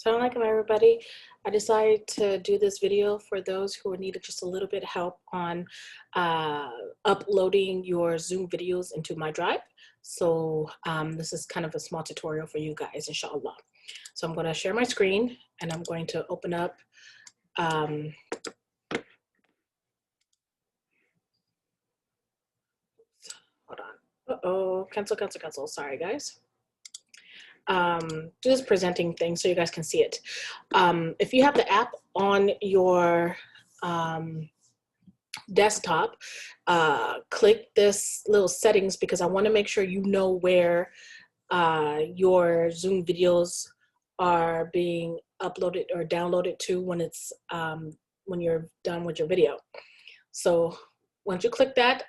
Assalamu alaikum, everybody. I decided to do this video for those who needed just a little bit of help on uploading your Zoom videos into my drive. So this is kind of a small tutorial for you guys, inshallah. So I'm going to share my screen and I'm going to open up hold on. Cancel. Sorry, guys. Just presenting things so you guys can see it. If you have the app on your desktop, click this little settings because I want to make sure you know where your Zoom videos are being uploaded or downloaded to when it's when you're done with your video. So once you click that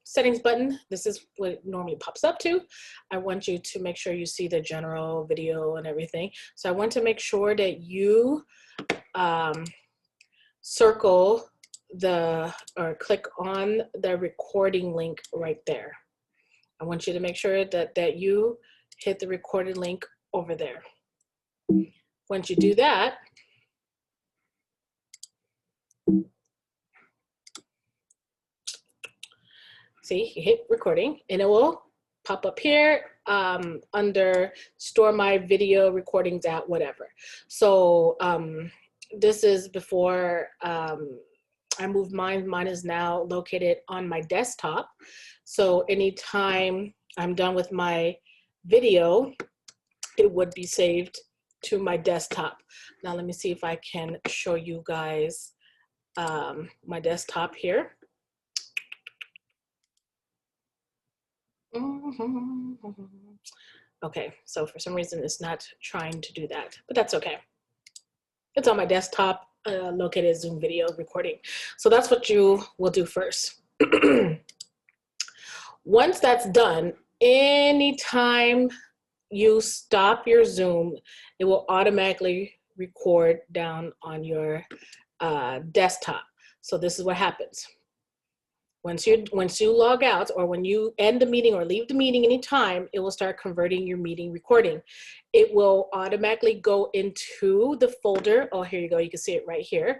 settings button, this is what it normally pops up to. I want you to make sure you see the general video and everything. So I want to make sure that you circle or click on the recording link right there. I want you to make sure that you hit the recorded link over there. Once you do that, see, you hit recording and it will pop up here under store my video recordings at whatever. So this is before I moved mine. Mine is now located on my desktop. So anytime I'm done with my video, it would be saved to my desktop. Now let me see if I can show you guys my desktop here. Okay, so for some reason it's not trying to do that, but that's okay. It's on my desktop, located Zoom video recording. So that's what you will do first. Once that's done, anytime you stop your Zoom, it will automatically record down on your desktop. So this is what happens. Once you log out or when you end the meeting or leave the meeting anytime, it will start converting your meeting recording. It will automatically go into the folder. Oh, here you go. You can see it right here.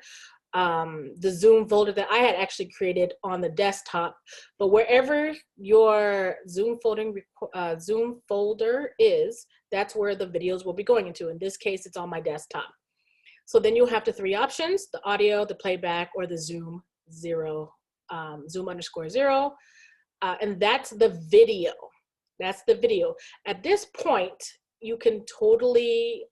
The Zoom folder that I had actually created on the desktop. But wherever your Zoom folder is, that's where the videos will be going into. In this case, it's on my desktop. So then you'll have the three options: the audio, the playback, or the Zoom _0, and that's the video. That's the video. At this point, you can totally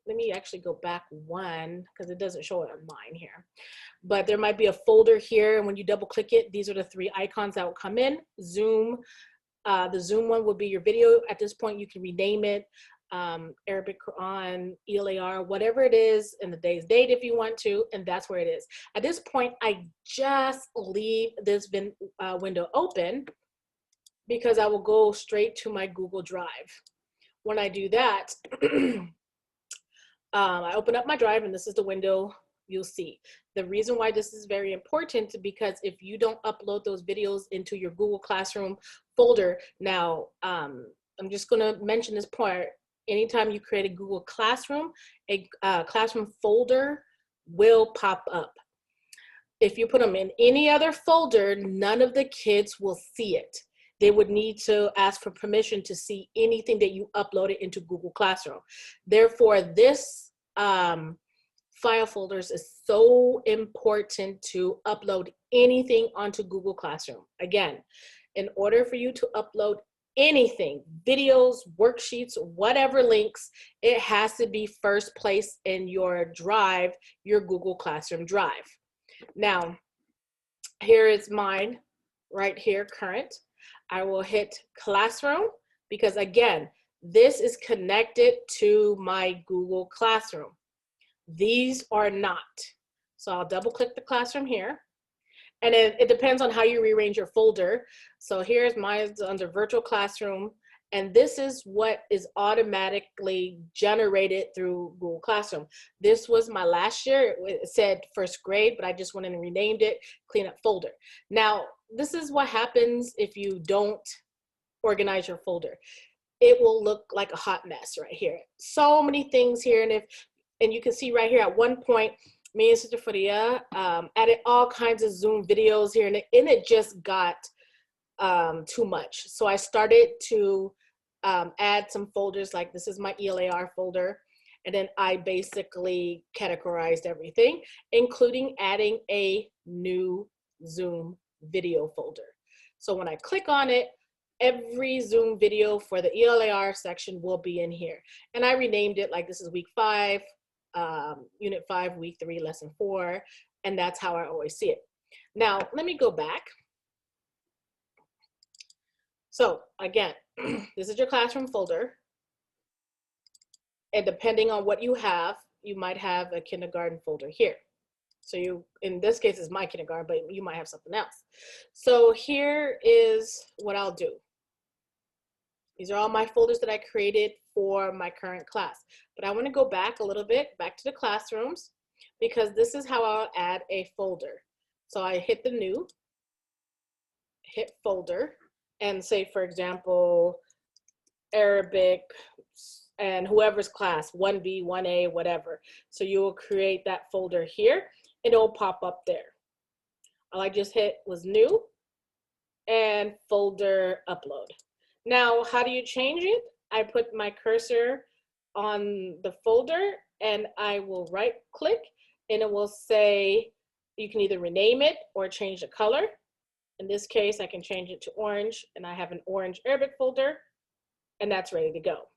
let me actually go back one because it doesn't show it on mine here. But there might be a folder here, and when you double click it, these are the three icons that will come in. Zoom, the Zoom one will be your video. At this point, you can rename it Arabic Quran, ELAR, whatever it is, and the day's date if you want to, and that's where it is. At this point, I just leave this window open because I will go straight to my Google Drive. When I do that, I open up my drive and this is the window you'll see. The reason why this is very important is because if you don't upload those videos into your Google Classroom folder, now I'm just going to mention this part. Anytime you create a Google Classroom, a classroom folder will pop up. If you put them in any other folder, none of the kids will see it. They would need to ask for permission to see anything that you uploaded into Google Classroom. Therefore, this file folders is so important to upload anything onto Google Classroom. Again, in order for you to upload anything, videos, worksheets, whatever links, it has to be first place in your drive, your Google Classroom drive. Now, here is mine right here, current. I will hit Classroom because again, this is connected to my Google Classroom. These are not. So I'll double click the Classroom here. And it depends on how you rearrange your folder. So here's mine under virtual classroom. And this is what is automatically generated through Google Classroom. This was my last year. It said first grade, but I just went in and renamed it, clean up folder. Now, this is what happens if you don't organize your folder. It will look like a hot mess right here. So many things here, and you can see right here at one point, me and Sister Faria added all kinds of Zoom videos here, and it just got too much. So I started to add some folders, like this is my ELAR folder, and then I basically categorized everything, including adding a new Zoom video folder. So when I click on it, every Zoom video for the ELAR section will be in here. And I renamed it, like this is week 5, unit 5, week 3, lesson 4, and that's how I always see it. Now, let me go back. So again, this is your classroom folder. And depending on what you have, you might have a kindergarten folder here. So you, in this case, is my kindergarten, but you might have something else. So here is what I'll do. These are all my folders that I created for my current class. But I want to go back a little bit, back to the classrooms, because this is how I'll add a folder. So I hit the new, hit folder, and say, for example, Arabic, and whoever's class, 1B, 1A, whatever. So you will create that folder here, and it will pop up there. All I just hit was new and folder upload. Now, how do you change it? I put my cursor on the folder, and I will right click, and it will say, you can either rename it or change the color. In this case, I can change it to orange, and I have an orange Arabic folder, and that's ready to go.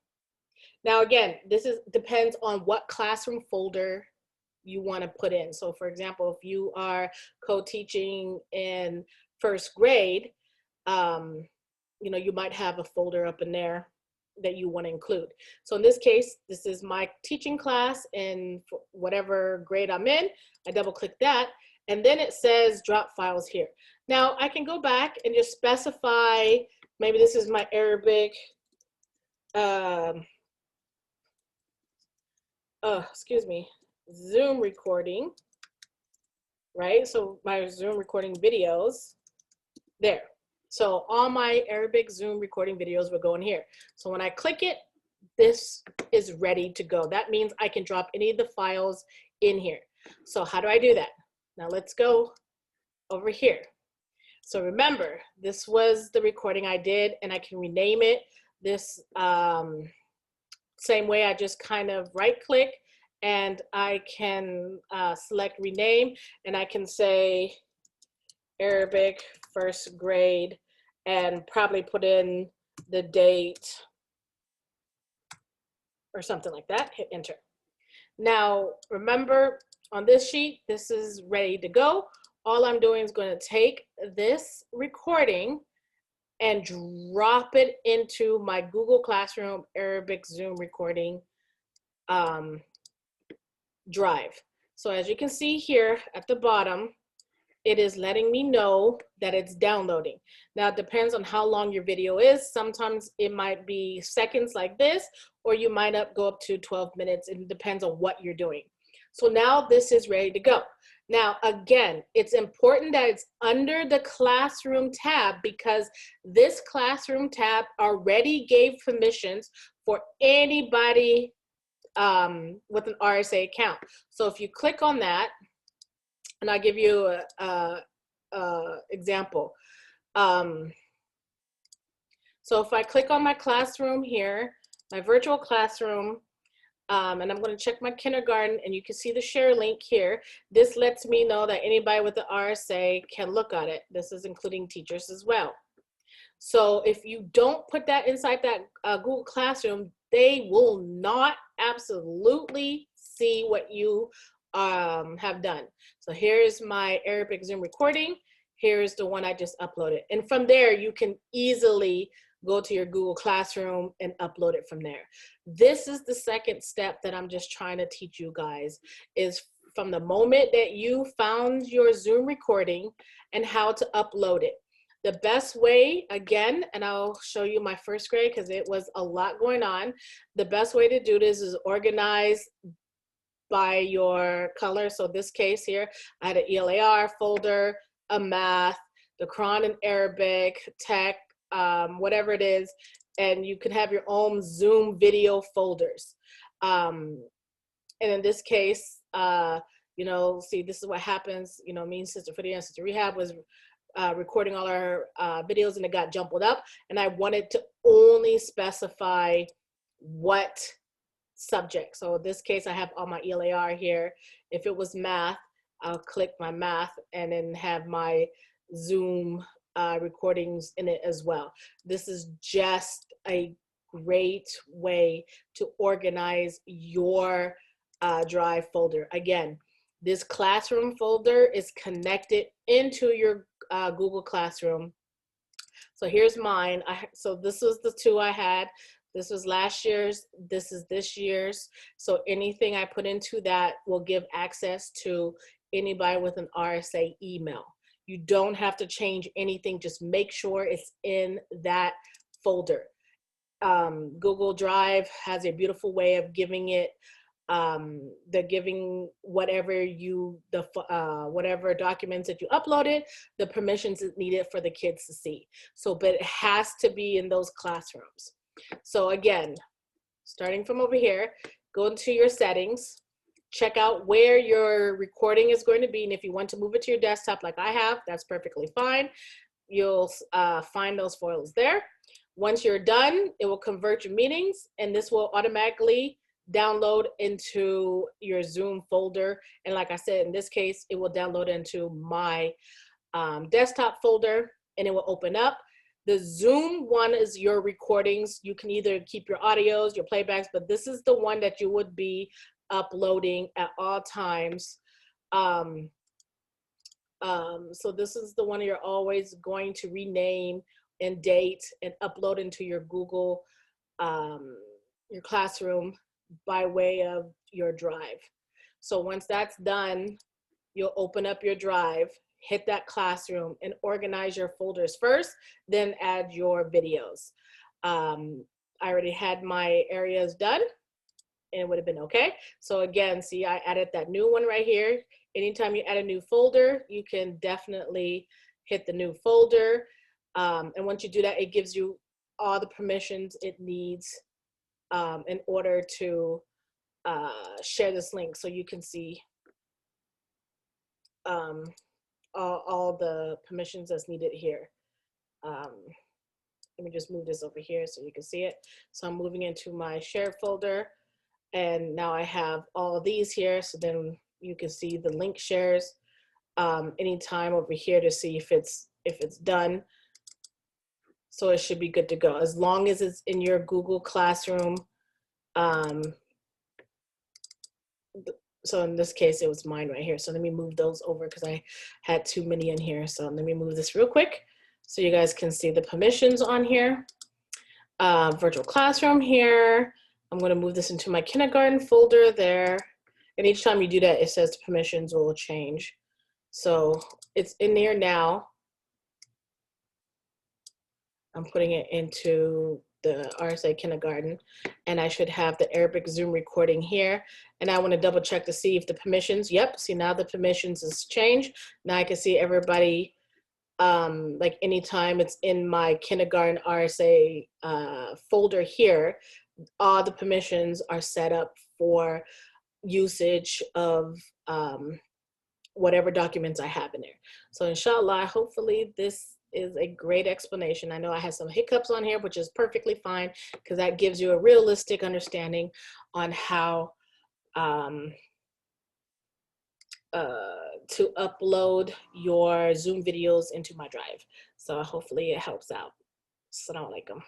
Now again, this depends on what classroom folder you want to put in. So for example, if you are co-teaching in first grade, you know, you might have a folder up in there that you want to include. So in this case, this is my teaching class in whatever grade I'm in. I double click that, and then it says drop files here. Now I can go back and just specify, maybe this is my Arabic, excuse me, Zoom recording, right? So my Zoom recording videos, there. So all my Arabic Zoom recording videos will go in here. So when I click it, this is ready to go. That means I can drop any of the files in here. So how do I do that? Now let's go over here. So remember, this was the recording I did, and I can rename it this same way. I just kind of right click, and I can select rename, and I can say Arabic first grade, and probably put in the date or something like that, hit enter. Now remember, on this sheet, this is ready to go. All I'm doing is going to take this recording and drop it into my Google Classroom Arabic Zoom recording drive. So as you can see here at the bottom, it is letting me know that it's downloading. Now it depends on how long your video is. Sometimes it might be seconds like this, or you might go up to 12 minutes. It depends on what you're doing. So now this is ready to go. Now, again, it's important that it's under the classroom tab, because this classroom tab already gave permissions for anybody with an RSA account. So if you click on that, and I'll give you a example. So if I click on my classroom here, my virtual classroom, and I'm going to check my kindergarten, and you can see the share link here. This lets me know that anybody with the RSA can look at it. This is including teachers as well. So if you don't put that inside that Google Classroom, they will not absolutely see what you have done. So here's my Arabic Zoom recording. Here's the one I just uploaded. And from there, you can easily go to your Google Classroom and upload it from there. This is the second step that I'm just trying to teach you guys, is from the moment that you found your Zoom recording and how to upload it. The best way, again, and I'll show you my first grade because it was a lot going on. The best way to do this is organize by your color. So this case here, I had an ELAR folder, a math, the Quran in Arabic, tech, whatever it is, and you can have your own Zoom video folders. And in this case, you know, see, this is what happens. You know, me and Sister Fidia and Sister Rehab was recording all our videos, and it got jumbled up. And I wanted to only specify what subject. So in this case, I have all my ELAR here. If it was math, I'll click my math and then have my Zoom recordings in it as well. This is just a great way to organize your Drive folder. Again, this classroom folder is connected into your Google Classroom. So here's mine. So this was the two I had. This was last year's, this is this year's. So anything I put into that will give access to anybody with an RSA email. You don't have to change anything, just make sure it's in that folder. Google Drive has a beautiful way of giving it, they're giving whatever whatever documents that you uploaded, the permissions is needed for the kids to see. So, but it has to be in those classrooms. So again, starting from over here, go into your settings, check out where your recording is going to be. And if you want to move it to your desktop like I have, that's perfectly fine. You'll find those files there. Once you're done, it will convert your meetings, and this will automatically download into your Zoom folder. And like I said, in this case, it will download into my desktop folder, and it will open up. The Zoom one is your recordings. You can either keep your audios, your playbacks, but this is the one that you would be uploading at all times. So this is the one you're always going to rename and date and upload into your Google, your Classroom by way of your Drive. So once that's done, you'll open up your Drive, hit that Classroom, and organize your folders first, then add your videos. I already had my areas done, and it would have been okay. So again, see, I added that new one right here. Anytime you add a new folder, you can definitely hit the new folder. And once you do that, it gives you all the permissions it needs in order to share this link, so you can see all the permissions that's needed here. Let me just move this over here so you can see it. So I'm moving into my shared folder, and now I have all of these here, so then you can see the link shares anytime over here to see if it's done. So it should be good to go as long as it's in your Google Classroom. So in this case, it was mine right here. So let me move those over because I had too many in here. So let me move this real quick so you guys can see the permissions on here. Virtual classroom here. I'm going to move this into my kindergarten folder there. And each time you do that, it says the permissions will change. So it's in there now. I'm putting it into the RSA kindergarten, and I should have the Arabic Zoom recording here. And I want to double check to see if the permissions, yep, see now the permissions has changed. Now I can see everybody, like anytime it's in my kindergarten RSA folder here, all the permissions are set up for usage of whatever documents I have in there. So inshallah, hopefully this is a great explanation. I know I had some hiccups on here, which is perfectly fine because that gives you a realistic understanding on how to upload your Zoom videos into my Drive. So hopefully it helps out. Assalamu alaikum.